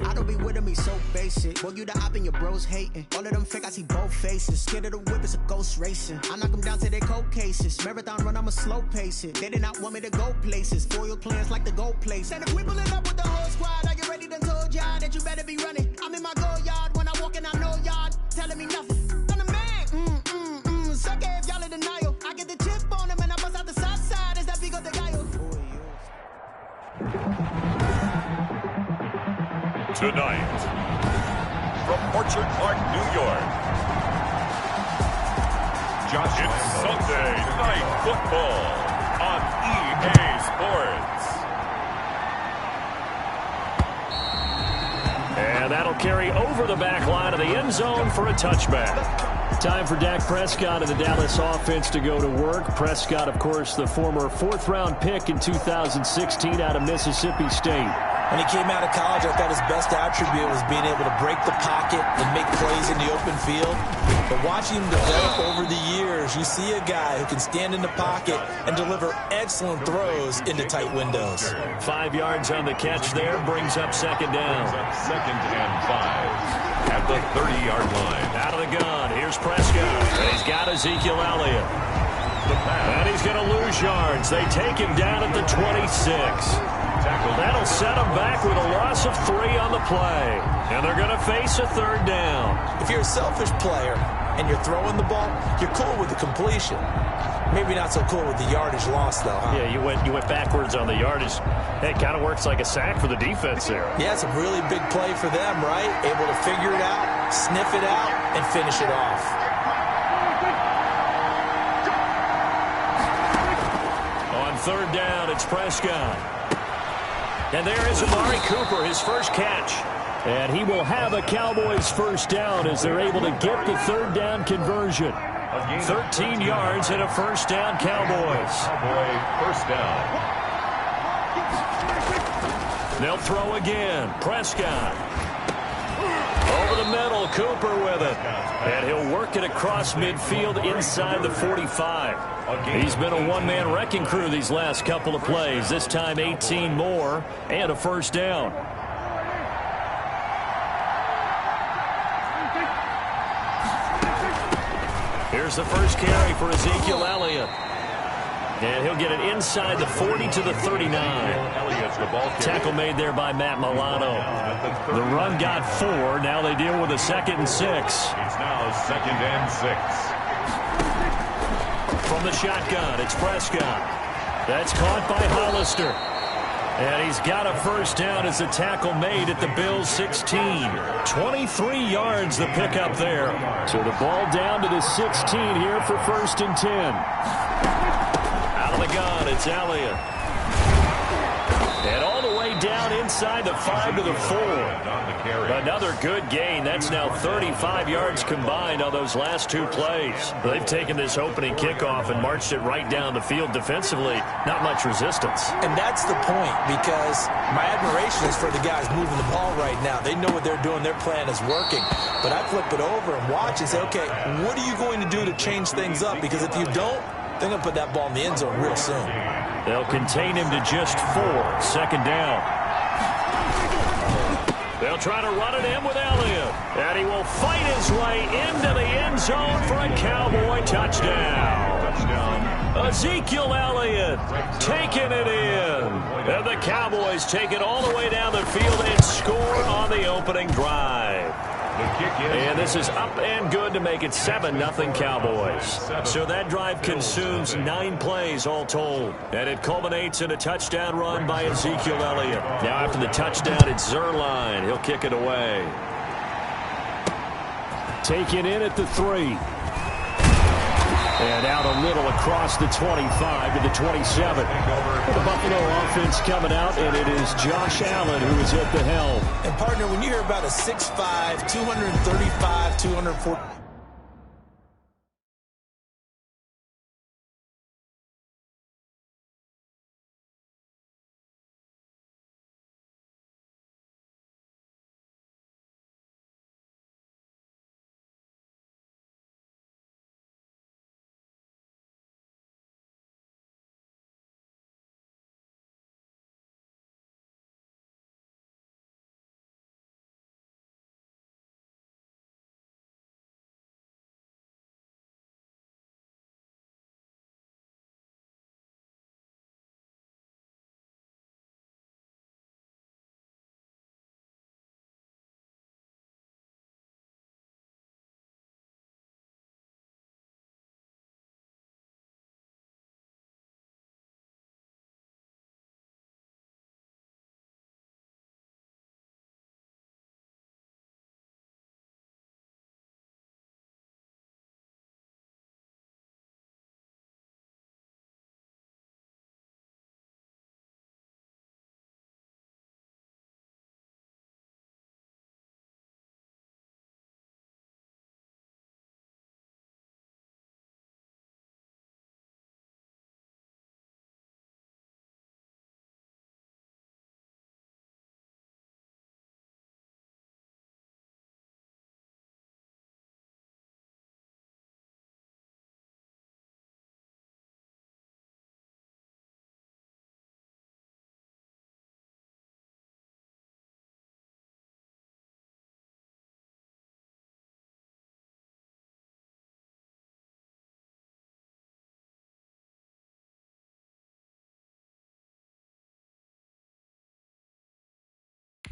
I don't be with me so basic. Boy, you the op and your bros hating. All of them fake, I see both faces. Scared of the whip, it's a ghost racing. I knock them down to their cold cases. Marathon run, I'ma slow pace it. They did not want me to go places. Foil plans like the gold place. And if we pulling up with the whole squad, are you ready? Done told y'all that you better be running. I'm in my go yard when I walk in, I know y'all telling me nothing. I'm the man. Suck it if y'all in denial. I get the chip on them and I bust out the south side. Is that Vigo de Gallo? Tonight, from Orchard Park, New York, it's Sunday Night Football on EA Sports. And that'll carry over the back line of the end zone for a touchback. Time for Dak Prescott and the Dallas offense to go to work. Prescott, of course, the former fourth-round pick in 2016 out of Mississippi State. When he came out of college, I thought his best attribute was being able to break the pocket and make plays in the open field. But watching him develop over the years, you see a guy who can stand in the pocket and deliver excellent throws into tight windows. 5 yards on the catch there, brings up second down. Second and 5 at the 30-yard line. Out of the gun, here's Prescott. And he's got Ezekiel Elliott. And he's going to lose yards. They take him down at the 26. That'll set them back with a loss of 3 on the play. And they're going to face a third down. If you're a selfish player and you're throwing the ball, you're cool with the completion. Maybe not so cool with the yardage loss, though, huh? Yeah, you went backwards on the yardage. It kind of works like a sack for the defense there. Yeah, it's a really big play for them, right? Able to figure it out, sniff it out, and finish it off. On third down, it's Prescott. And there is Amari Cooper, his first catch. And he will have a Cowboys first down as they're able to get the third down conversion. 13 yards and a first down, Cowboys. First down. They'll throw again. Prescott. Over the middle, Cooper with it. And he'll work it across midfield inside the 45. He's been a one-man wrecking crew these last couple of plays. This time 18 more and a first down. Here's the first carry for Ezekiel Elliott. And he'll get it inside the 40 to the 39. Tackle made there by Matt Milano. The run got 4. Now they deal with a 2nd and 6. It's now 2nd and 6. From the shotgun, it's Prescott. That's caught by Hollister. And he's got a first down as the tackle made at the Bills' 16. 23 yards the pickup there. So the ball down to the 16 here for 1st and 10. Out of the gun, it's Elliott. And all the way down inside the 5 to the 4. Another good gain. That's now 35 yards combined on those last 2 plays. They've taken this opening kickoff and marched it right down the field defensively. Not much resistance. And that's the point, because my admiration is for the guys moving the ball right now. They know what they're doing. Their plan is working. But I flip it over and watch and say, okay, what are you going to do to change things up? Because if you don't, they're going to put that ball in the end zone real soon. They'll contain him to just 4. 2nd down. They'll try to run it in with Elliott. And he will fight his way into the end zone for a Cowboy touchdown. Ezekiel Elliott taking it in. And the Cowboys take it all the way down the field and score on the opening drive. And this is up and good to make it 7-0 Cowboys. So that drive consumes 9 plays all told. And it culminates in a touchdown run by Ezekiel Elliott. Now after the touchdown, it's Zerline. He'll kick it away. Taken in at the 3. And out a little across the 25 to the 27. The Buffalo offense coming out, and it is Josh Allen who is at the helm. And, partner, when you hear about a 6'5", 235, 240...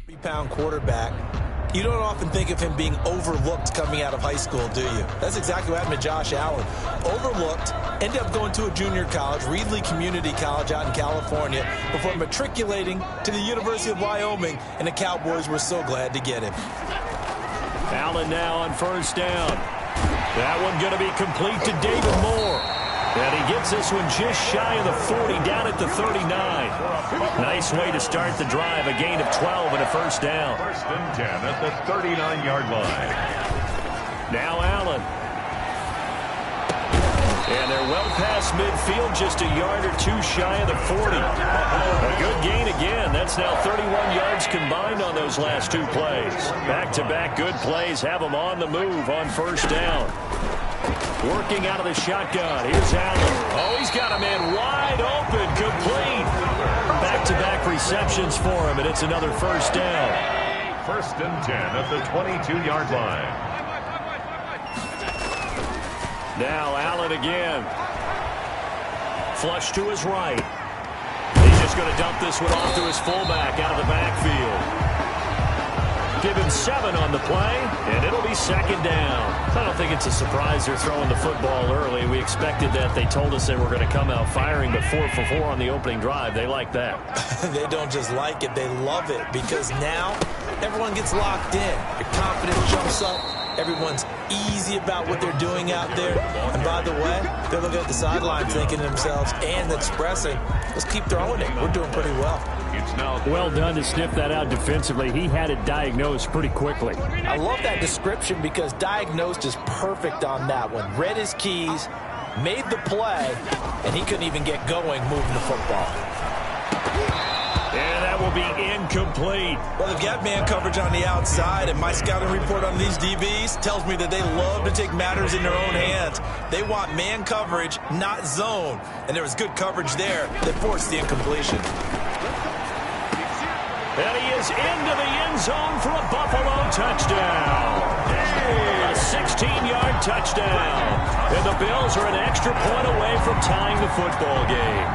3-pound quarterback. You don't often think of him being overlooked coming out of high school, do you? That's exactly what happened to Josh Allen. Overlooked, ended up going to a junior college, Reedley Community College out in California, before matriculating to the University of Wyoming, and the Cowboys were so glad to get him. Allen now on first down. That one going to be complete to David Moore. And he gets this one just shy of the 40, down at the 39. Nice way to start the drive, a gain of 12 and a first down. First and 10 at the 39-yard line. Now Allen. And they're well past midfield, just a yard or two shy of the 40. A good gain again. That's now 31 yards combined on those last two plays. Back-to-back good plays have them on the move on first down. Working out of the shotgun. Here's Allen. Oh, he's got a man wide open, complete. Back-to-back receptions for him, and it's another first down. First and 10 at the 22-yard line. Now Allen again. Flush to his right. He's just going to dump this one off to his fullback out of the backfield. Give him 7 on the play, and it'll be second down. I don't think it's a surprise they're throwing the football early. We expected that. They told us they were going to come out firing, but 4 for 4 on the opening drive. They like that. They don't just like it, they love it, because now everyone gets locked in. Your confidence jumps up. Everyone's easy about what they're doing out there. And by the way, they're looking at the sideline thinking to themselves and expressing, let's keep throwing it. We're doing pretty well. Well done to sniff that out defensively. He had it diagnosed pretty quickly. I love that description because diagnosed is perfect on that one. Read his keys, made the play, and he couldn't even get going moving the football. And that will be incomplete. Well, they've got man coverage on the outside, and my scouting report on these DBs tells me that they love to take matters in their own hands. They want man coverage, not zone. And there was good coverage there that forced the incompletion. And he is into the end zone for a Buffalo touchdown. A 16-yard touchdown. And the Bills are an extra point away from tying the football game.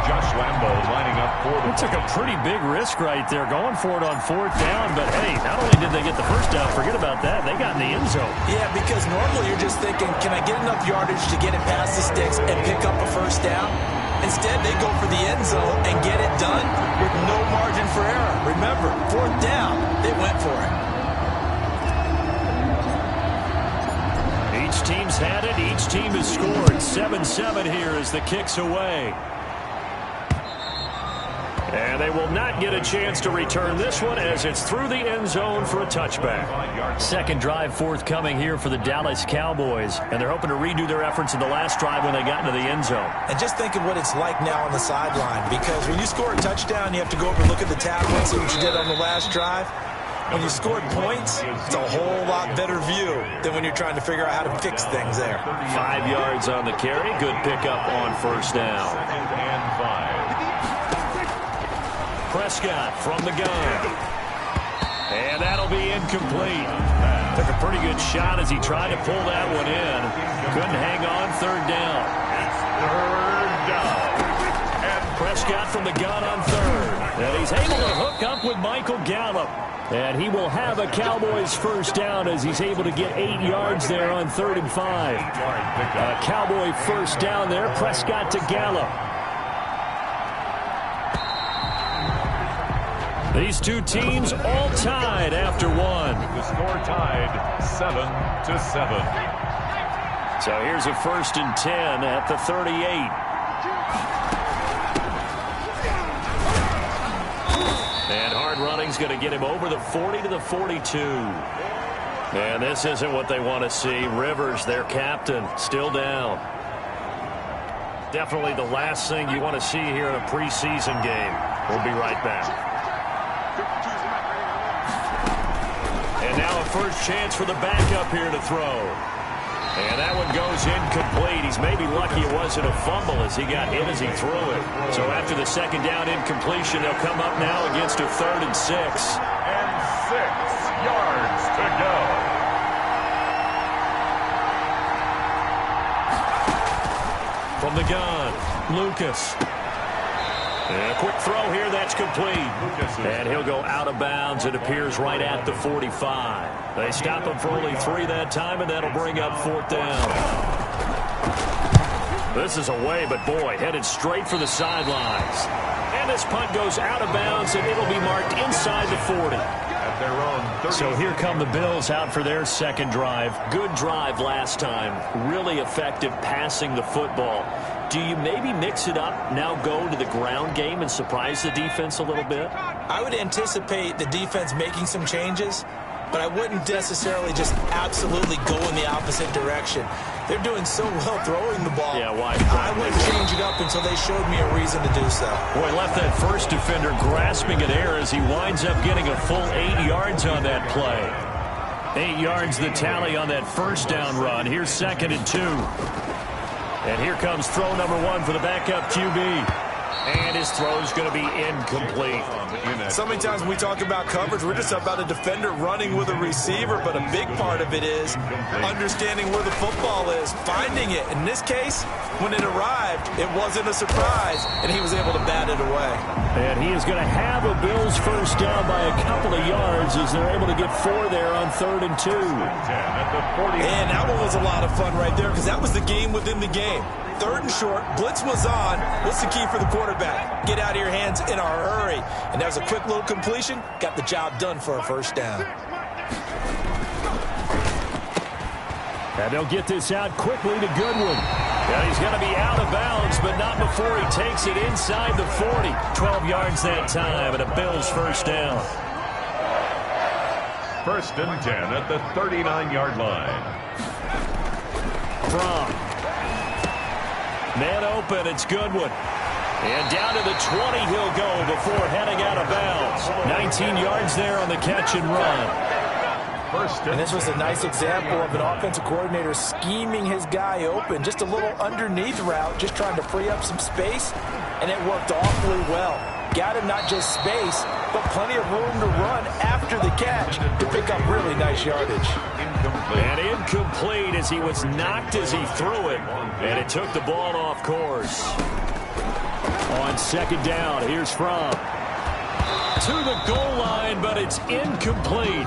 Josh Lambo lining up for the... It took a pretty big risk right there, going for it on fourth down. But, hey, not only did they get the first down, forget about that, they got in the end zone. Yeah, because normally you're just thinking, can I get enough yardage to get it past the sticks and pick up a first down? Instead, they go for the end zone and get it done with no margin for error. Remember, fourth down, they went for it. Each team's had it. Each team has scored. 7-7 here as the kick's away. And they will not get a chance to return this one as it's through the end zone for a touchback. Second drive forthcoming here for the Dallas Cowboys. And they're hoping to redo their efforts in the last drive when they got into the end zone. And just think of what it's like now on the sideline. Because when you score a touchdown, you have to go over and look at the tackle and see what you did on the last drive. When you scored points, it's a whole lot better view than when you're trying to figure out how to fix things there. 5 yards on the carry. Good pickup on first down. And 5. Prescott from the gun. And that'll be incomplete. Took a pretty good shot as he tried to pull that one in. Couldn't hang on. Third down. Third down. And Prescott from the gun on third. And he's able to hook up with Michael Gallup. And he will have a Cowboys first down as he's able to get 8 yards there on 3rd and 5. A Cowboy first down there. Prescott to Gallup. These two teams all tied after one. The score tied 7-7. So here's a 1st and 10 at the 38. And hard running's going to get him over the 40 to the 42. And this isn't what they want to see. Rivers, their captain, still down. Definitely the last thing you want to see here in a preseason game. We'll be right back. And now a first chance for the backup here to throw. And that one goes incomplete. He's maybe lucky it wasn't a fumble as he got hit as he threw it. So after the second down incompletion, they'll come up now against a 3rd and 6. And 6 yards to go. From the gun, Lucas. And a quick throw here, that's complete. And he'll go out of bounds. It appears right at the 45. They stop him for only 3 that time, and that'll bring up 4th down. This is away, but boy, headed straight for the sidelines. And this punt goes out of bounds, and it'll be marked inside the 40. So here come the Bills out for their second drive. Good drive last time. Really effective passing the football. Do you maybe mix it up, now go to the ground game and surprise the defense a little bit? I would anticipate the defense making some changes, but I wouldn't necessarily just absolutely go in the opposite direction. They're doing so well throwing the ball. Yeah, why? I wouldn't change it up until they showed me a reason to do so. Boy, left that first defender grasping at air as he winds up getting a full 8 yards on that play. 8 yards the tally on that first down run. Here's 2nd and 2. And here comes throw number 1 for the backup QB. And his throw is going to be incomplete. So many times when we talk about coverage, we're just about a defender running with a receiver, but a big part of it is understanding where the football is, finding it. In this case, when it arrived, it wasn't a surprise, and he was able to bat it away. And he is going to have a Bills first down by a couple of yards as they're able to get 4 there on 3rd and 2. And that one was a lot of fun right there because that was the game within the game. 3rd and short, blitz was on. What's the key for the quarterback? Get out of your hands in a hurry. And that was a quick little completion. Got the job done for a first down. And they'll get this out quickly to Goodwin. And he's going to be out of bounds, but not before he takes it inside the 40. 12 yards that time, and a Bills first down. 1st and 10 at the 39-yard line. From man open, it's Goodwin. And down to the 20 he'll go before heading out of bounds. 19 yards there on the catch and run. And this was a nice example of an offensive coordinator scheming his guy open. Just a little underneath route, just trying to free up some space, and it worked awfully well. Got him not just space, but plenty of room to run after the catch to pick up really nice yardage. And incomplete as he was knocked as he threw it. And it took the ball off course. On 2nd down, here's Fromm. To the goal line, but it's incomplete.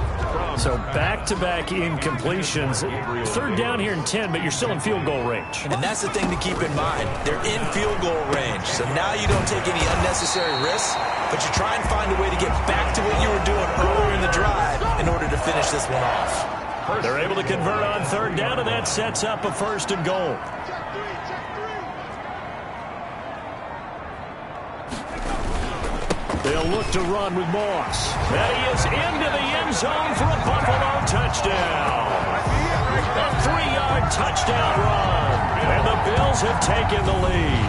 So back-to-back incompletions. 3rd down here in 10, but you're still in field goal range. And that's the thing to keep in mind. They're in field goal range. So now you don't take any unnecessary risks, but you try and find a way to get back to what you were doing earlier in the drive in order to finish this one off. They're able to convert on 3rd down, and that sets up a 1st and goal. They'll look to run with Moss. And he is into the end zone for a Buffalo touchdown. A 3-yard touchdown run. And the Bills have taken the lead.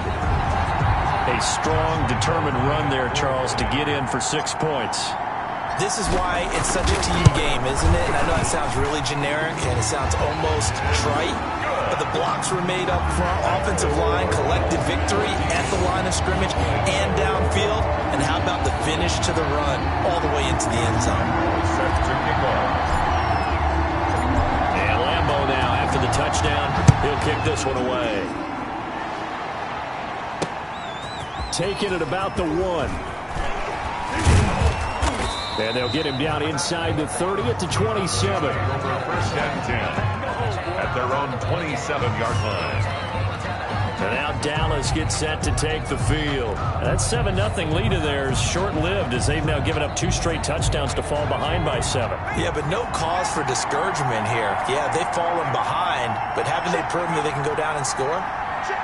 A strong, determined run there, Charles, to get in for 6 points. This is why it's such a team game, isn't it? And I know it sounds really generic and it sounds almost trite, but the blocks were made up front. Offensive line collected victory at the line of scrimmage and downfield. And how about the finish to the run all the way into the end zone? And Lambeau now, after the touchdown, he'll kick this one away. Taking it about the 1. And they'll get him down inside the 30 at the 27. 1st and 10 at their own 27-yard line. And now Dallas gets set to take the field. That 7-0 lead of theirs short-lived as they've now given up 2 straight touchdowns to fall behind by 7. Yeah, but no cause for discouragement here. Yeah, they've fallen behind, but haven't they proven that they can go down and score?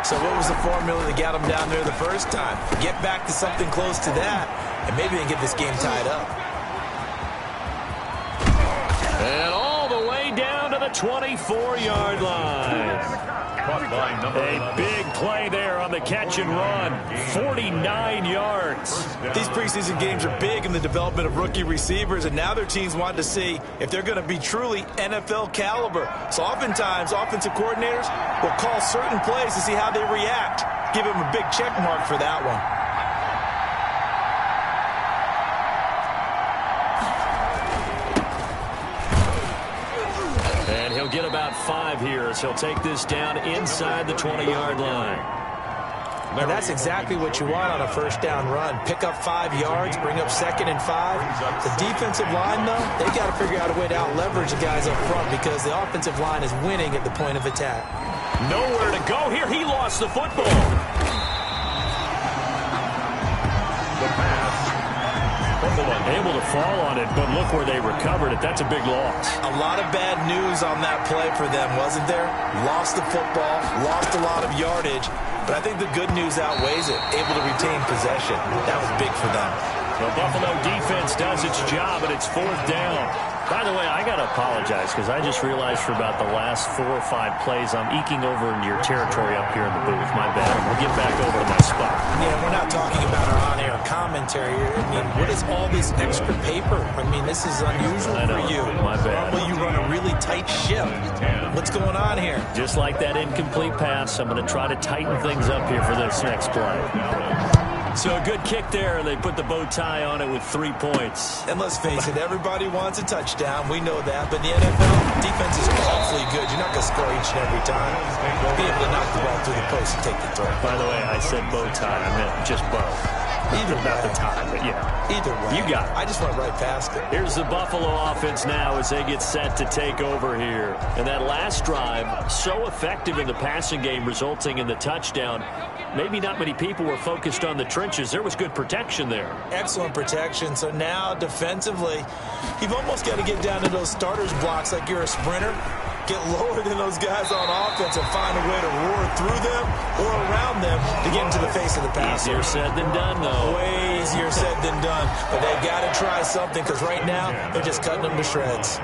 So what was the formula that got them down there the first time? Get back to something close to that, and maybe they can get this game tied up. And all the way down to the 24-yard line. A big play there on the catch and run. 49 yards. These preseason games are big in the development of rookie receivers, and now their teams want to see if they're going to be truly NFL caliber. So oftentimes, offensive coordinators will call certain plays to see how they react. Give them a big check mark for that one. He'll get about 5 here as he'll take this down inside the 20-yard line. And that's exactly what you want on a first down run. Pick up 5 yards, bring up 2nd and 5. The defensive line, though, they've got to figure out a way to out-leverage the guys up front because the offensive line is winning at the point of attack. Nowhere to go here. He lost the football. The pass. Able to fall on it, but look where they recovered it. That's a big loss. A lot of bad news on that play for them, wasn't there? Lost the football, lost a lot of yardage, but I think the good news outweighs it. Able to retain possession. That was big for them. The Buffalo defense does its job, and it's 4th down. By the way, I got to apologize because I just realized for about the last 4 or 5 plays, I'm eking over into your territory up here in the booth. My bad. We'll get back over to my spot. Yeah, we're not talking about our on-air commentary. I mean, what is all this extra paper? I mean, this is unusual for you. My bad. Normally you run a really tight ship. What's going on here? Just like that incomplete pass, I'm going to try to tighten things up here for this next play. So a good kick there, and they put the bow tie on it with 3 points. And let's face it, everybody wants a touchdown. We know that. But the NFL, defense is awfully good. You're not going to score each and every time. Be able to knock the ball through the post and take the throw. By the way, I said bow tie. I meant just bow. Either way. Not the tie, but yeah. Either way. You got it. I just went right past it. Here's the Buffalo offense now as they get set to take over here. And that last drive, so effective in the passing game, resulting in the touchdown. Maybe not many people were focused on the trenches. There was good protection there. Excellent protection. So now, defensively, you've almost got to get down to those starters blocks like you're a sprinter. Get lower than those guys on offense and find a way to roar through them or around them to get into the face of the passer. Easier said than done, though. Way easier said than done. But they've got to try something because right now they're just cutting them to shreds.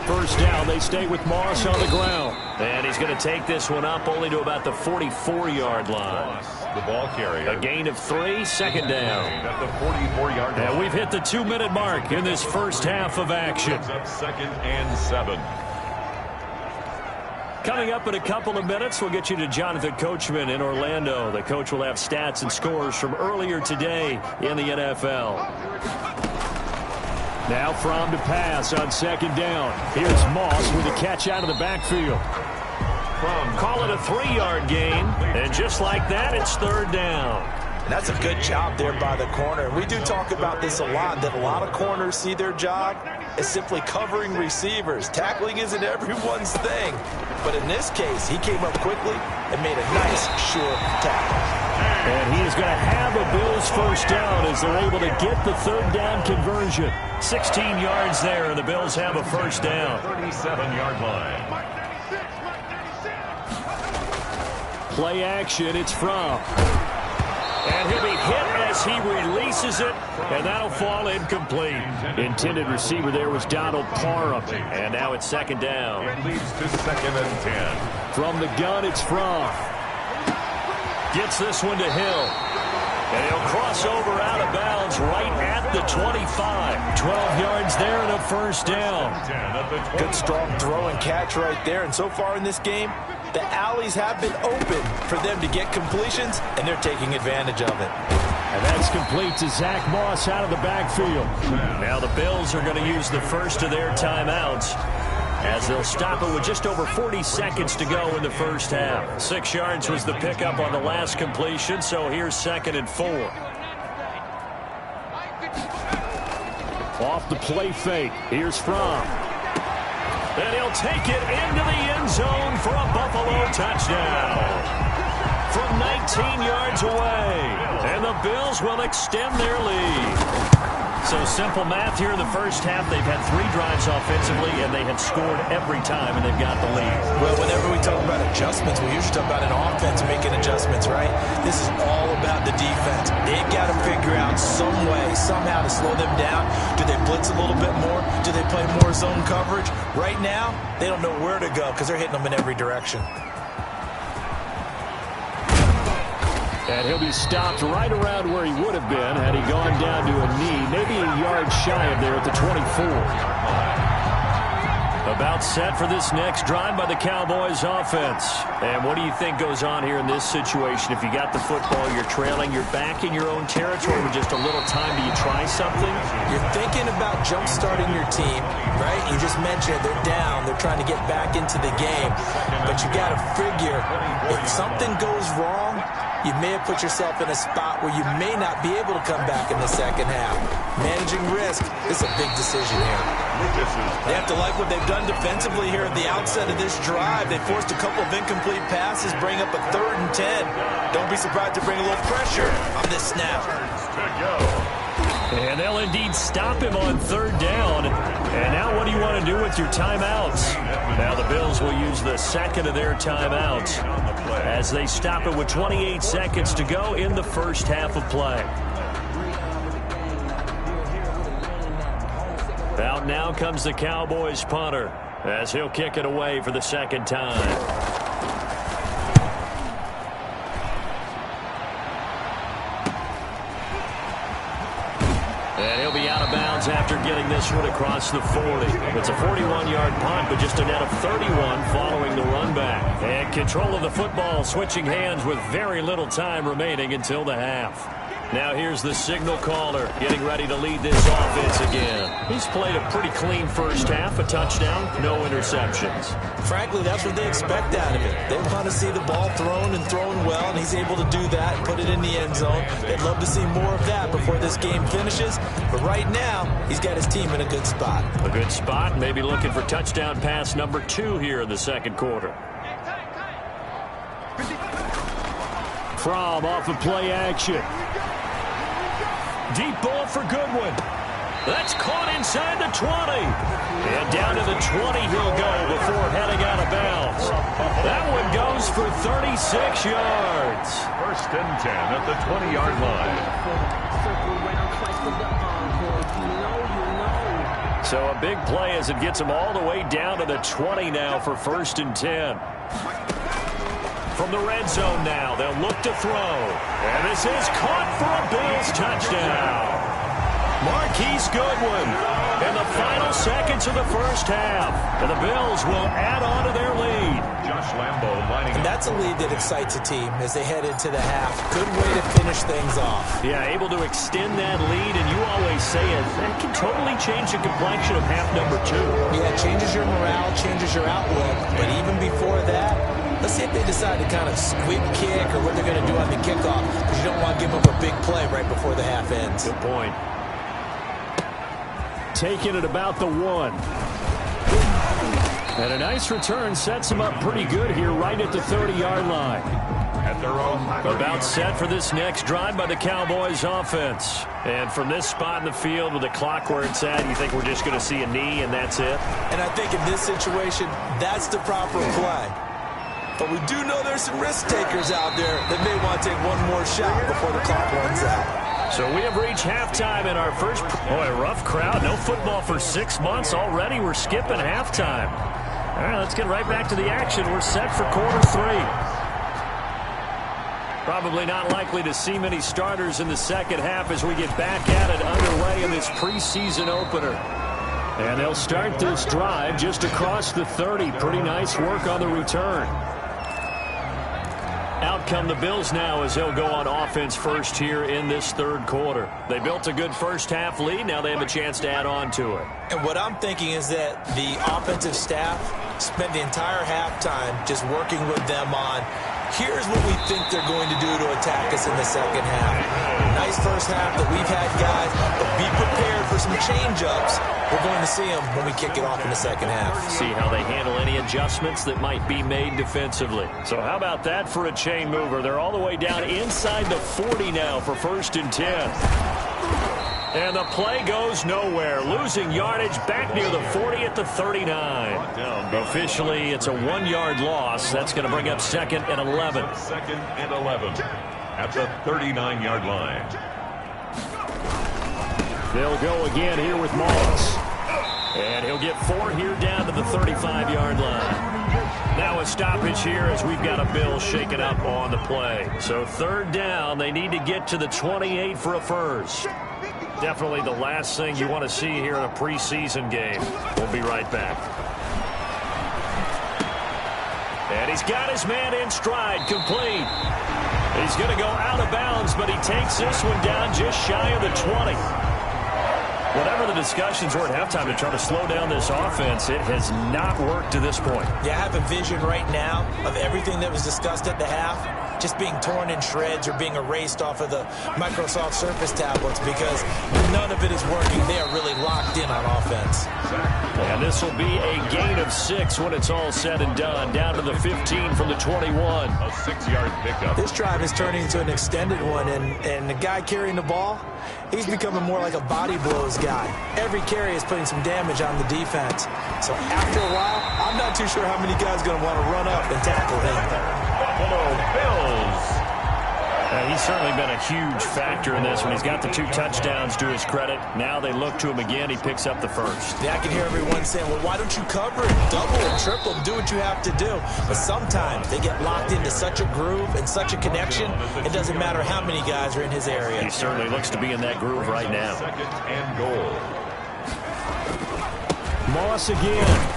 First down, they stay with Moss on the ground. And he's going to take this one up only to about the 44-yard line. The ball carrier. A gain of 3, 2nd down. At the 44-yard line. And we've hit the 2-minute mark in this first half of action. Up 2nd and 7. Coming up in a couple of minutes, we'll get you to Jonathan Coachman in Orlando. The coach will have stats and scores from earlier today in the NFL. Now Fromm to pass on 2nd down. Here's Moss with a catch out of the backfield. Call it a 3-yard gain, and just like that, it's 3rd down. And that's a good job there by the corner. We do talk about this a lot, that a lot of corners see their job as simply covering receivers. Tackling isn't everyone's thing. But in this case, he came up quickly and made a nice, sure tackle. And he is going to have a Bills first down as they're able to get the 3rd down conversion. 16 yards there, and the Bills have a first down. 37-yard line. Play action, it's Fromm. And he'll be hit as he releases it, and that'll fall incomplete. Intended receiver there was Donald Parham, and now it's 2nd down. It leads to 2nd and 10. From the gun, it's Fromm. Gets this one to Hill. And he'll cross over out of bounds right at the 25. 12 yards there and a first down. Good strong throw and catch right there. And so far in this game, the alleys have been open for them to get completions, and they're taking advantage of it. And that's complete to Zach Moss out of the backfield. Now the Bills are going to use the first of their timeouts as they'll stop it with just over 40 seconds to go in the first half. 6 yards was the pickup on the last completion, so here's 2nd and 4. Off the play fake. Here's Fromm. And he'll take it into the end zone for a Buffalo touchdown. From 19 yards away. And the Bills will extend their lead. So simple math here in the first half. They've had 3 drives offensively, and they have scored every time, and they've got the lead. Well, whenever we talk about adjustments, we usually talk about an offense making adjustments, right? This is all about the defense. They've got to figure out some way, somehow to slow them down. Do they blitz a little bit more? Do they play more zone coverage? Right now, they don't know where to go because they're hitting them in every direction. And he'll be stopped right around where he would have been had he gone down to a knee, maybe a yard shy of there at the 24. About set for this next drive by the Cowboys offense. And what do you think goes on here in this situation? If you got the football, you're trailing, you're back in your own territory with just a little time. Do you try something? You're thinking about jump-starting your team, right? You just mentioned they're down. They're trying to get back into the game. But you got to figure if something goes wrong, you may have put yourself in a spot where you may not be able to come back in the second half. Managing risk is a big decision here. They have to like what they've done defensively here at the outset of this drive. They forced a couple of incomplete passes, bring up a 3rd and 10. Don't be surprised to bring a little pressure on this snap. And they'll indeed stop him on 3rd down. And now what do you want to do with your timeouts? Now the Bills will use the second of their timeouts as they stop it with 28 seconds to go in the first half of play. Out now comes the Cowboys punter as he'll kick it away for the second time. And he'll be out of bounds after getting this one across the 40. It's a 41-yard punt, but just a net of 31 following the run back. And control of the football switching hands with very little time remaining until the half. Now here's the signal caller getting ready to lead this offense again. He's played a pretty clean first half, a touchdown, no interceptions. Frankly, that's what they expect out of it. They want to see the ball thrown and thrown well, and he's able to do that and put it in the end zone. They'd love to see more of that before this game finishes. But right now, he's got his team in a good spot. A good spot, maybe looking for touchdown pass number 2 here in the second quarter. From off of play action. Deep ball for Goodwin. That's caught inside the 20. And down to the 20 he'll go before heading out of bounds. That one goes for 36 yards. 1st and 10 at the 20-yard line. So a big play as it gets him all the way down to the 20 now for 1st and 10. From the red zone now, they'll look to throw. And this is caught for a Bills touchdown. Marquise Goodwin in the final seconds of the first half. And the Bills will add on to their lead. Josh Lambo lining up. And that's a lead that excites a team as they head into the half. Good way to finish things off. Yeah, able to extend that lead, and you always say it, that can totally change the complexion of half number 2. Yeah, it changes your morale, changes your outlook. But even before that, let's see if they decide to kind of squib kick or what they're going to do on the kickoff, because you don't want to give up a big play right before the half ends. Good point. Taking it about the 1. And a nice return sets him up pretty good here right at the 30-yard line. At their own About set for this next drive by the Cowboys offense. And from this spot in the field with the clock where it's at, you think we're just going to see a knee and that's it? And I think in this situation, that's the proper play. But we do know there's some risk takers out there that may want to take one more shot before the clock runs out. So we have reached halftime in our first. Boy, rough crowd. No football for 6 months already. We're skipping halftime. All right, let's get right back to the action. We're set for quarter 3. Probably not likely to see many starters in the second half as we get back at it underway in this preseason opener. And they'll start this drive just across the 30. Pretty nice work on the return. Out come the Bills now as they'll go on offense first here in this third quarter. They built a good first half lead. Now they have a chance to add on to it. And what I'm thinking is that the offensive staff spent the entire halftime just working with them on, here's what we think they're going to do to attack us in the second half. Nice first half that we've had, guys, but be prepared for some change-ups. We're going to see them when we kick it off in the second half. See how they handle any adjustments that might be made defensively. So how about that for a chain mover? They're all the way down inside the 40 now for 1st and 10. And the play goes nowhere. Losing yardage back near the 40 at the 39. Officially, it's a 1-yard loss. That's going to bring up 2nd and 11. 2nd and 11 at the 39-yard line. They'll go again here with Moss. And he'll get 4 here down to the 35-yard line. Now a stoppage here as we've got a Bill shaken up on the play. So 3rd down, they need to get to the 28 for a first. Definitely the last thing you want to see here in a preseason game. We'll be right back. he's got his man in stride, complete. He's going to go out of bounds, but he takes this one down just shy of the 20. Whatever the discussions were at halftime to try to slow down this offense, it has not worked to this point. Yeah, I have a vision right now of everything that was discussed at the half just being torn in shreds or being erased off of the Microsoft Surface tablets because none of it is working. They are really locked in on offense. And this will be a gain of 6 when it's all said and done. Down to the 15 from the 21. A 6-yard pickup. This drive is turning into an extended one, and the guy carrying the ball, he's becoming more like a body blows guy. Every carry is putting some damage on the defense. So after a while, I'm not too sure how many guys are going to want to run up and tackle him. Buffalo Bills. He's certainly been a huge factor in this one. He's got the 2 touchdowns to his credit. Now they look to him again. He picks up the first. Yeah, I can hear everyone saying, well, why don't you cover it, double and triple, do what you have to do. But sometimes they get locked into such a groove and such a connection, it doesn't matter how many guys are in his area. He certainly looks to be in that groove right now. 2nd and goal. Moss again.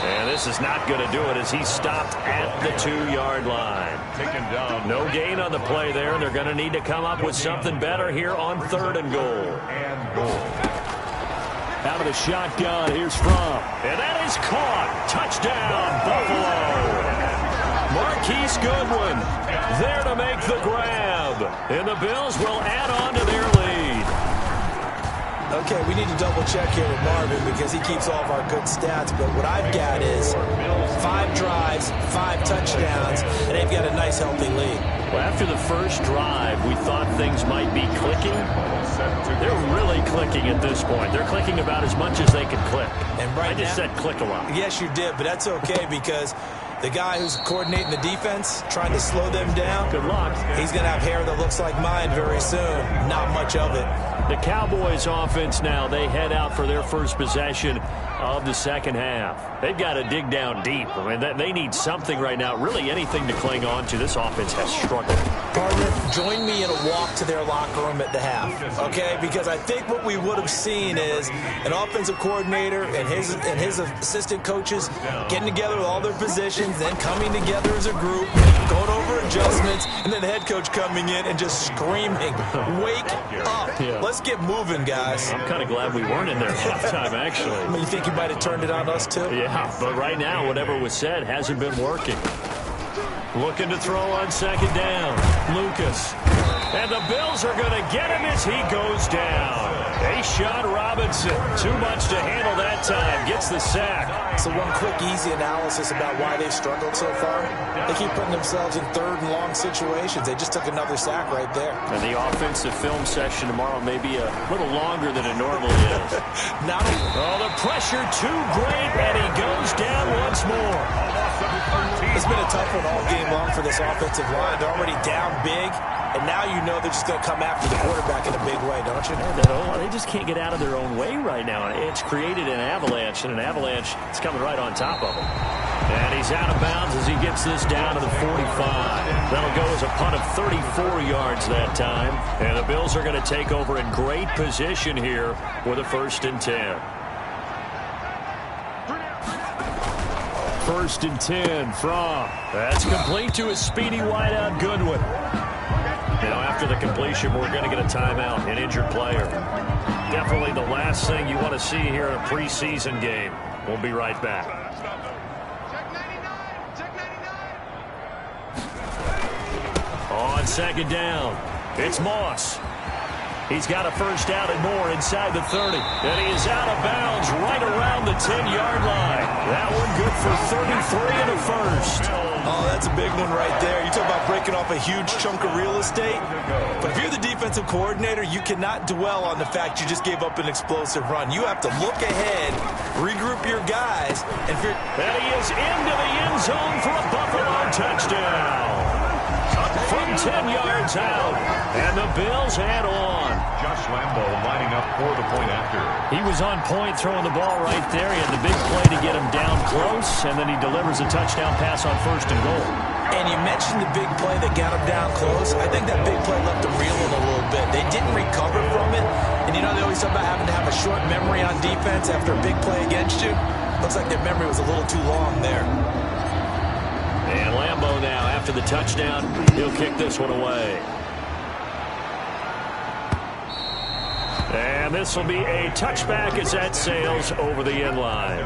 And this is not going to do it as he's stopped at the 2-yard line. Taken down. No gain on the play there, and they're going to need to come up with something better here on 3rd and goal. Out of the shotgun, here's Fromm. And that is caught. Touchdown, Buffalo. Marquise Goodwin there to make the grab. And the Bills will add on to their lead. Okay, we need to double check here with Marvin because he keeps all of our good stats. But what I've got is 5 drives, 5 touchdowns, and they've got a nice, healthy lead. Well, after the first drive, we thought things might be clicking. They're really clicking at this point. They're clicking about as much as they can click. And right I just now, said click a lot. Yes, you did, but that's okay because the guy who's coordinating the defense, trying to slow them down, Good luck. he's going to have hair that looks like mine very soon. Not much of it. The Cowboys offense now, they head out for their first possession of the second half. They've got to dig down deep. I mean, they need something right now, really anything to cling on to. This offense has struggled. Partner, join me in a walk to their locker room at the half, okay? Because I think what we would have seen is an offensive coordinator and his assistant coaches getting together with all their positions, then coming together as a group, going over adjustments, and then the head coach coming in and just screaming, wake up. Yeah. Let's get moving, guys. I'm kind of glad we weren't in there at halftime, actually. I mean, you think you might have turned it on us, too? Yeah, but right now, whatever was said hasn't been working. Looking to throw on 2nd down. Lucas. And the Bills are going to get him as he goes down. A-Shot Robinson. Too much to handle that time. Gets the sack. So one quick, easy analysis about why they've struggled so far. They keep putting themselves in 3rd and long situations. They just took another sack right there. And the offensive film session tomorrow may be a little longer than it normally is. The pressure too great, and he goes down once more. It's been a tough one all game long for this offensive line. They're already down big, and now you know they're just going to come after the quarterback in a big way, don't you? They just can't get out of their own way right now. It's created an avalanche, and an avalanche is coming right on top of them. And he's out of bounds as he gets this down to the 45. That'll go as a punt of 34 yards that time. And the Bills are going to take over in great position here with a 1st and 10. 1st and 10 from. That's complete to a speedy wideout Goodwin. Now after the completion, we're going to get a timeout, an injured player. Definitely the last thing you want to see here in a preseason game. We'll be right back. On 2nd down, it's Moss. He's got a first down and more inside the 30. And he is out of bounds right around the 10-yard line. That one good for 33 and a first. Oh, that's a big one right there. You talk about breaking off a huge chunk of real estate. But if you're the defensive coordinator, you cannot dwell on the fact you just gave up an explosive run. You have to look ahead, regroup your guys, and figure. And he is into the end zone for a Buffalo touchdown. From 10 yards out, and the Bills head on. Josh Lambo lining up for the point after. He was on point throwing the ball right there. He had the big play to get him down close, and then he delivers a touchdown pass on 1st and goal. And you mentioned the big play that got him down close. I think that big play left him reeling a little bit. They didn't recover from it. And you know they always talk about having to have a short memory on defense after a big play against you. Looks like their memory was a little too long there. And Lambeau now, after the touchdown, he'll kick this one away. And this will be a touchback as that sails over the end line.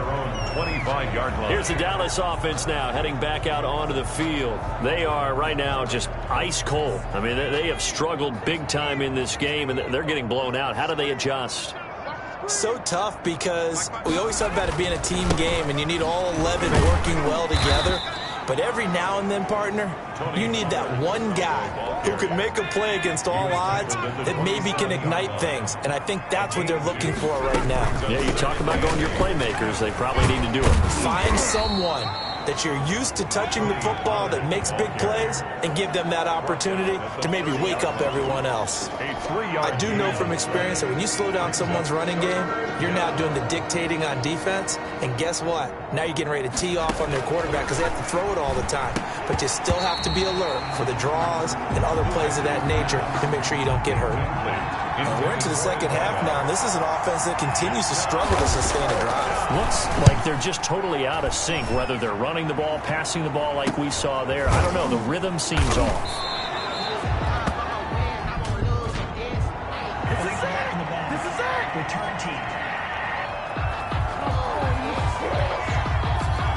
25-yard line. Here's the Dallas offense now heading back out onto the field. They are right now just ice cold. I mean, they have struggled big time in this game, and they're getting blown out. How do they adjust? So tough because we always talk about it being a team game, and you need all 11 working well together. But every now and then, partner, you need that one guy who can make a play against all odds that maybe can ignite things. And I think that's what they're looking for right now. Yeah, you talk about going to your playmakers. They probably need to do it. Find someone that you're used to touching the football that makes big plays and give them that opportunity to maybe wake up everyone else. I do know from experience that when you slow down someone's running game, you're now doing the dictating on defense. And guess what? Now you're getting ready to tee off on their quarterback because they have to throw it all the time. But you still have to be alert for the draws and other plays of that nature to make sure you don't get hurt. And we're into the second half now, and this is an offense that continues to struggle to sustain a drive. Looks like they're just totally out of sync, whether they're running the ball, passing the ball like we saw there. I don't know. The rhythm seems off. This is it. Return team.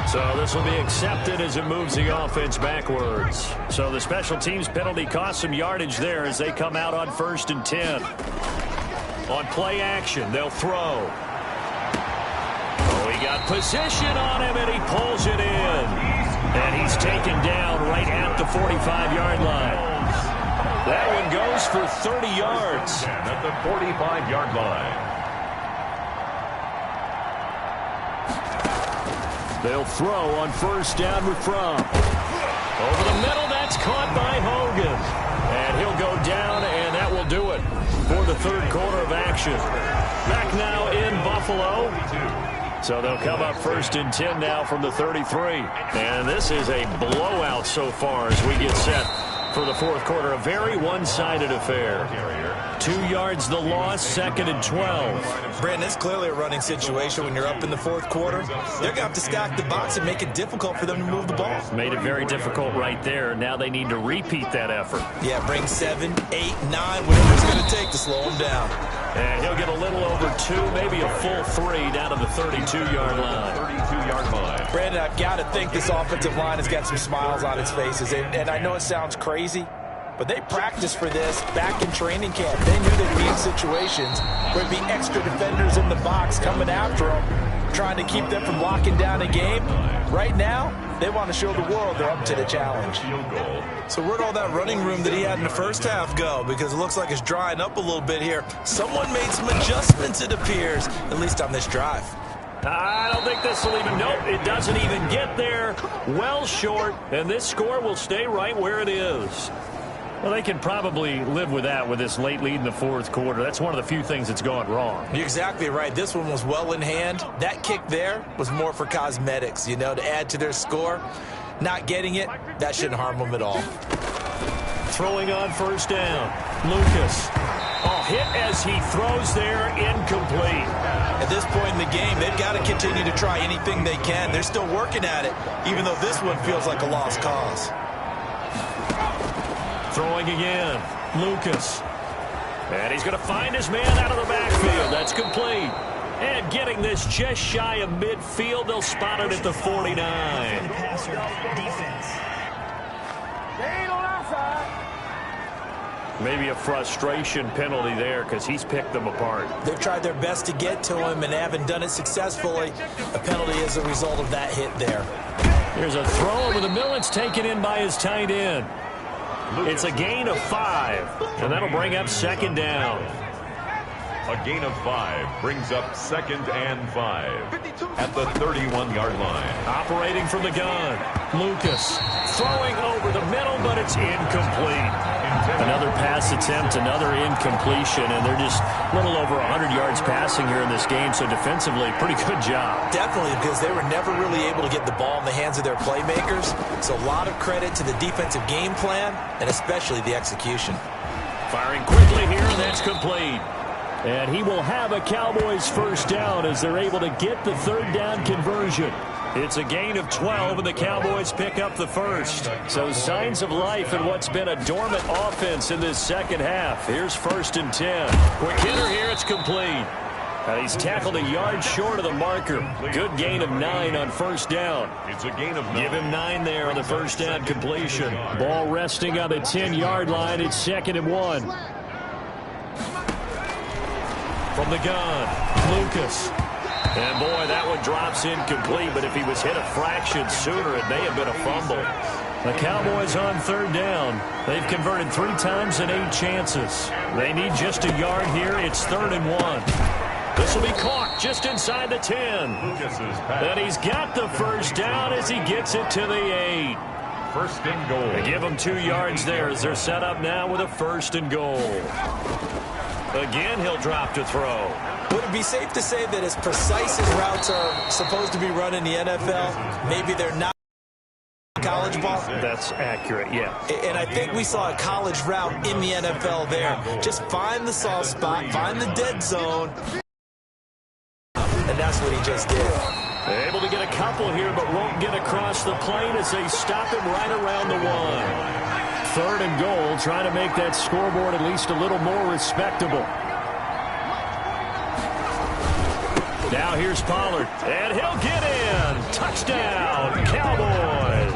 So this will be accepted as it moves the offense backwards. So the special teams penalty cost some yardage there as they come out on 1st and 10. On play action, they'll throw. Oh, he got position on him, and he pulls it in. And he's taken down right at the 45-yard line. That one goes for 30 yards. At the 45-yard line. They'll throw on 1st down with Fromm. Over the middle, that's caught by Hogan. And he'll go down, and that will do it for the third quarter of action. Back now in Buffalo. So they'll come up 1st and 10 now from the 33. And this is a blowout so far as we get set for the fourth quarter. A very one-sided affair. 2 yards the loss, 2nd and 12. Brandon, it's clearly a running situation when you're up in the fourth quarter. They're going to have to stack the box and make it difficult for them to move the ball. Made it very difficult right there. Now they need to repeat that effort. Yeah, bring 7, 8, 9, whatever it's going to take to slow them down. And he'll get a little over 2, maybe a full 3 down to the 32-yard line. 32-yard line. Brandon, I've got to think this offensive line has got some smiles on its faces. And I know it sounds crazy, but they practiced for this back in training camp. They knew they'd be in situations where there'd be extra defenders in the box coming after them, trying to keep them from locking down a game. Right now, they want to show the world they're up to the challenge. So where'd all that running room that he had in the first half go? Because it looks like it's drying up a little bit here. Someone made some adjustments, it appears, at least on this drive. I don't think this will even, nope, it doesn't even get there. Well short, and this score will stay right where it is. Well, they can probably live with that with this late lead in the fourth quarter. That's one of the few things that's gone wrong. You're exactly right. This one was well in hand. That kick there was more for cosmetics, you know, to add to their score. Not getting it, that shouldn't harm them at all. Throwing on 1st down. Lucas. Oh, hit as he throws there, incomplete. At this point in the game, they've got to continue to try anything they can. They're still working at it, even though this one feels like a lost cause. Throwing again. Lucas. And he's going to find his man out of the backfield. That's complete. And getting this just shy of midfield, they'll spot it at the 49. Passer, defense. Maybe a frustration penalty there because he's picked them apart. They've tried their best to get to him and haven't done it successfully. A penalty is a result of that hit there. Here's a throw over the middle. It's taken in by his tight end. It's a gain of 5, and that'll bring up 2nd down. A gain of 5 brings up 2nd and 5 at the 31-yard line. Operating from the gun. Lucas throwing over the middle, but it's incomplete. Another pass attempt, another incompletion, and they're just a little over 100 yards passing here in this game, so defensively, pretty good job. Definitely, because they were never really able to get the ball in the hands of their playmakers, so a lot of credit to the defensive game plan, and especially the execution. Firing quickly here, and that's complete. And he will have a Cowboys 1st down as they're able to get the 3rd down conversion. It's a gain of 12, and the Cowboys pick up the first. So signs of life in what's been a dormant offense in this second half. Here's 1st and 10. Quick hitter here. It's complete. And he's tackled a yard short of the marker. Good gain of 9 on 1st down. It's a gain of 9. Give him 9 there on the 1st down completion. Ball resting on the 10-yard line. It's 2nd and 1. From the gun, Lucas. And, boy, that one drops incomplete, but if he was hit a fraction sooner, it may have been a fumble. The Cowboys on 3rd down. They've converted 3 times in 8 chances. They need just a yard here. It's 3rd and 1. This will be caught just inside the 10. And he's got the 1st down as he gets it to the 8. 1st and goal. They give him 2 yards there as they're set up now with a 1st and goal. Again, he'll drop to throw. Would it be safe to say that as precise as routes are supposed to be run in the NFL, maybe they're not college ball? That's accurate, yeah. And I think we saw a college route in the NFL there. Just find the soft spot, find the dead zone, and that's what he just did. Able to get a couple here, but won't get across the plane as they stop him right around the 1. 3rd and goal, trying to make that scoreboard at least a little more respectable. Now here's Pollard, and he'll get in. Touchdown, Cowboys.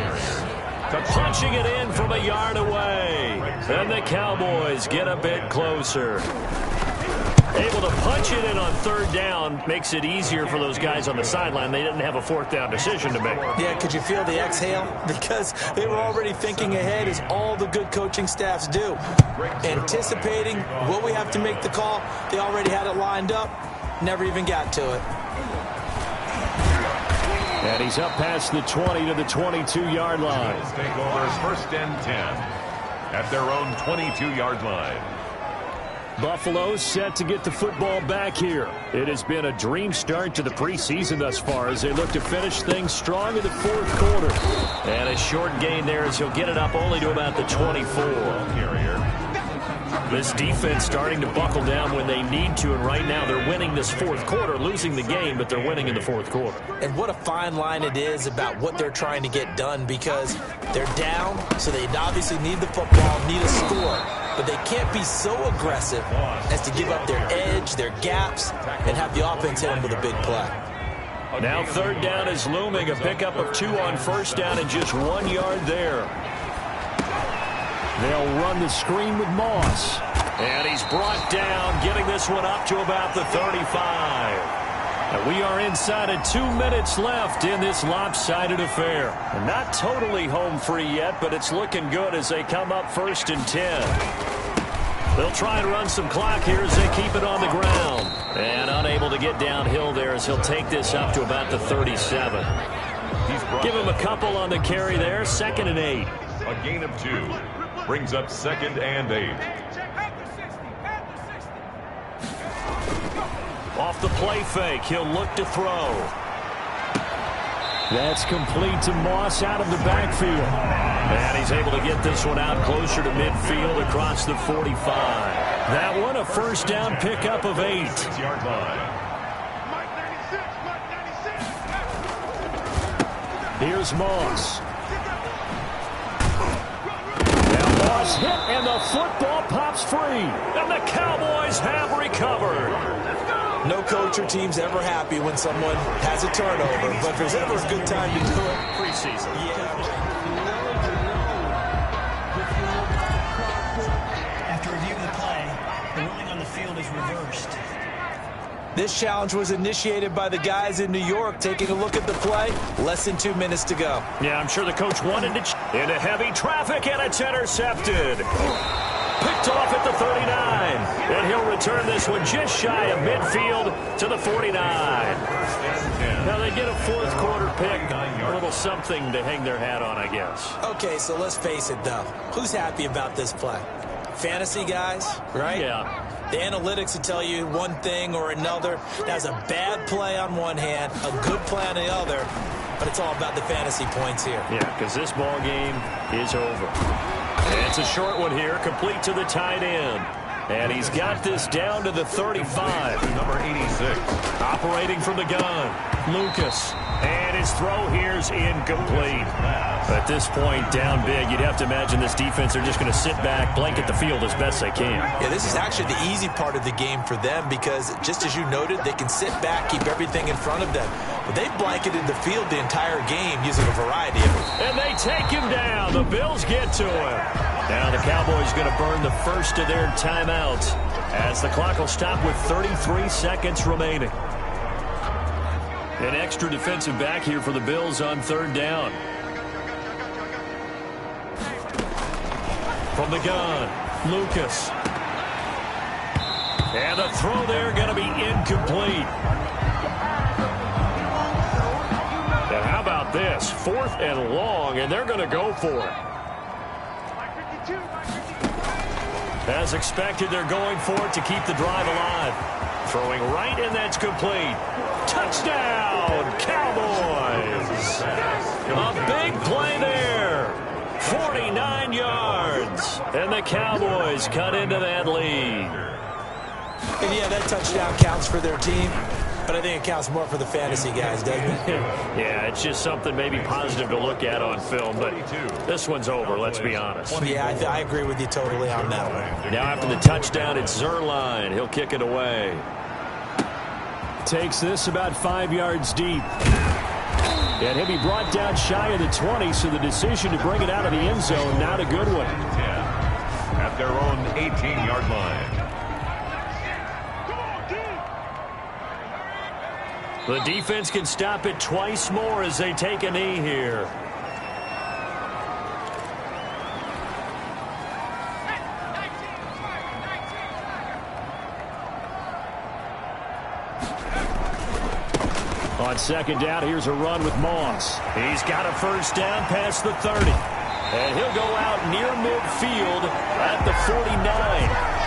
Punching it in from a yard away. And the Cowboys get a bit closer. Able to punch it in on 3rd down makes it easier for those guys on the sideline. They didn't have a 4th down decision to make. Yeah, could you feel the exhale? Because they were already thinking ahead, as all the good coaching staffs do. Anticipating, will we have to make the call? They already had it lined up. Never even got to it. And he's up past the 20 to the 22-yard line. Take over 1st and 10 at their own 22-yard line. Buffalo set to get the football back here. It has been a dream start to the preseason thus far as they look to finish things strong in the 4th quarter. And a short gain there as he'll get it up only to about the 24. This defense starting to buckle down when they need to, and right now they're winning this 4th quarter, losing the game, but they're winning in the 4th quarter. And what a fine line it is about what they're trying to get done, because they're down, so they obviously need the football, need a score. But they can't be so aggressive as to give up their edge, their gaps, and have the offense hit them with a big play. Now 3rd down is looming, a pickup of 2 on 1st down and just 1 yard there. They'll run the screen with Moss. And he's brought down, getting this one up to about the 35. And we are inside of 2 minutes left in this lopsided affair. And not totally home free yet, but it's looking good as they come up 1st and 10. They'll try and run some clock here as they keep it on the ground. And unable to get downhill there as he'll take this up to about the 37. Give him a couple on the carry there, 2nd and 8. A gain of 2 brings up 2nd and 8. Off the play fake, he'll look to throw. That's complete to Moss out of the backfield. And he's able to get this one out closer to midfield across the 45. That one a 1st down pickup of 8. 6-yard line. Here's Moss. Now Moss hit, and the football pops free. And the Cowboys have recovered. No coach or team's ever happy when someone has a turnover, but if there's ever a good time to do it, preseason. After reviewing the play, the ruling on the field is reversed. This challenge was initiated by the guys in New York. Taking a look at the play, less than 2 minutes to go. Yeah, I'm sure the coach wanted to. Into heavy traffic, and it's intercepted. Picked off at the 39. And he'll return this one just shy of midfield to the 49. Now they get a 4th quarter pick. A little something to hang their hat on, I guess. Okay, so let's face it, though. Who's happy about this play? Fantasy guys, right? Yeah. The analytics will tell you one thing or another. That's a bad play on one hand, a good play on the other, but it's all about the fantasy points here. Yeah, because this ball game is over. And it's a short one here, complete to the tight end. And he's got this down to the 35. Number 86. Operating from the gun, Lucas. And his throw here's incomplete. At this point, down big, you'd have to imagine this defense are just going to sit back, blanket the field as best they can. Yeah, this is actually the easy part of the game for them because, just as you noted, they can sit back, keep everything in front of them. But they've blanketed the field the entire game using a variety of them. And they take him down. The Bills get to him. Now the Cowboys going to burn the first of their timeouts as the clock will stop with 33 seconds remaining. An extra defensive back here for the Bills on third down. From the gun, Lucas. And the throw there going to be incomplete. And how about this? 4th and long, and they're going to go for it. As expected, they're going for it to keep the drive alive. Throwing right, and that's complete. Touchdown, Cowboys! A big play there. 49 yards. And the Cowboys cut into that lead. And yeah, that touchdown counts for their team, but I think it counts more for the fantasy guys, doesn't it? Yeah, it's just something maybe positive to look at on film, but this one's over, let's be honest. Yeah, I agree with you totally on that one. Now after the touchdown, it's Zerline. He'll kick it away. Takes this about 5 yards deep. And he'll be brought down shy of the 20, so the decision to bring it out of the end zone, not a good one. At their own 18-yard line. The defense can stop it twice more as they take a knee here. On second down, here's a run with Moss. He's got a first down past the 30. And he'll go out near midfield at the 49.